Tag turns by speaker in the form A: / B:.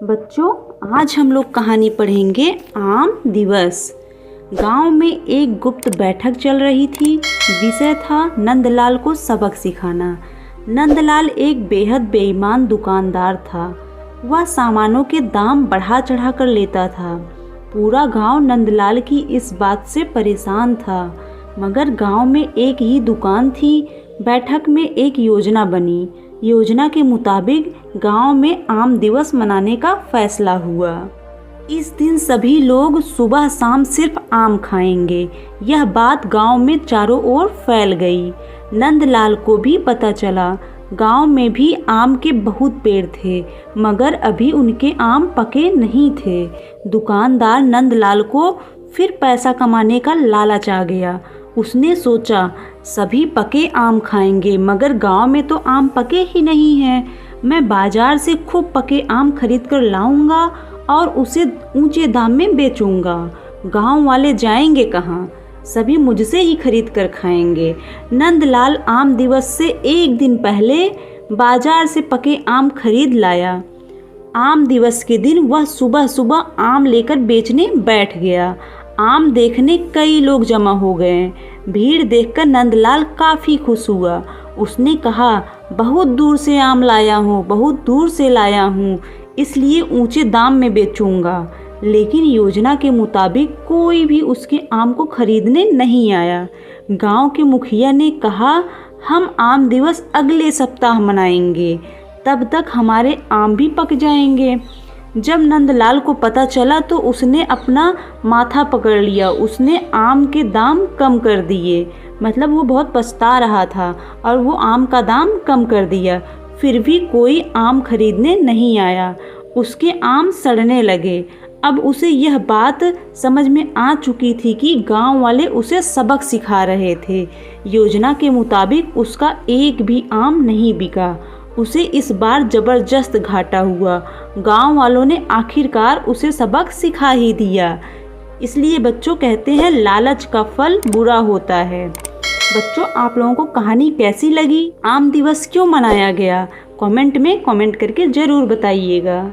A: बच्चों, आज हम लोग कहानी पढ़ेंगे आम दिवस। गांव में एक गुप्त बैठक चल रही थी। विषय था नंदलाल को सबक सिखाना। नंदलाल एक बेहद बेईमान दुकानदार था। वह सामानों के दाम बढ़ा चढ़ा कर लेता था। पूरा गांव नंदलाल की इस बात से परेशान था। मगर गांव में एक ही दुकान थी। बैठक में एक योजना बनी। योजना के मुताबिक गांव में आम दिवस मनाने का फैसला हुआ। इस दिन सभी लोग सुबह शाम सिर्फ आम खाएंगे। यह बात गांव में चारों ओर फैल गई। नंदलाल को भी पता चला। गांव में भी आम के बहुत पेड़ थे, मगर अभी उनके आम पके नहीं थे। दुकानदार नंदलाल को फिर पैसा कमाने का लालच आ गया। उसने सोचा, सभी पके आम खाएंगे, मगर गांव में तो आम पके ही नहीं हैं। मैं बाजार से खूब पके आम खरीद कर लाऊंगा और उसे ऊंचे दाम में बेचूंगा। गांव वाले जाएंगे कहाँ? सभी मुझसे ही खरीद कर खाएंगे। नंदलाल आम दिवस से एक दिन पहले बाजार से पके आम खरीद लाया। आम दिवस के दिन वह सुबह सुबह आम लेकर बेचने बैठ गया। आम देखने कई लोग जमा हो गए। भीड़ देखकर नंदलाल काफ़ी खुश हुआ। उसने कहा, बहुत दूर से आम लाया हूँ, बहुत दूर से लाया हूँ, इसलिए ऊंचे दाम में बेचूंगा। लेकिन योजना के मुताबिक कोई भी उसके आम को खरीदने नहीं आया। गांव के मुखिया ने कहा, हम आम दिवस अगले सप्ताह मनाएंगे, तब तक हमारे आम भी पक जाएंगे। जब नंदलाल को पता चला तो उसने अपना माथा पकड़ लिया। उसने आम के दाम कम कर दिए। मतलब वो बहुत पछता रहा था और वो आम का दाम कम कर दिया। फिर भी कोई आम खरीदने नहीं आया। उसके आम सड़ने लगे। अब उसे यह बात समझ में आ चुकी थी कि गांव वाले उसे सबक सिखा रहे थे। योजना के मुताबिक उसका एक भी आम नहीं बिका। उसे इस बार जबरदस्त घाटा हुआ। गांव वालों ने आखिरकार उसे सबक सिखा ही दिया। इसलिए बच्चों कहते हैं, लालच का फल बुरा होता है। बच्चों, आप लोगों को कहानी कैसी लगी? आम दिवस क्यों मनाया गया? कमेंट में कमेंट करके ज़रूर बताइएगा।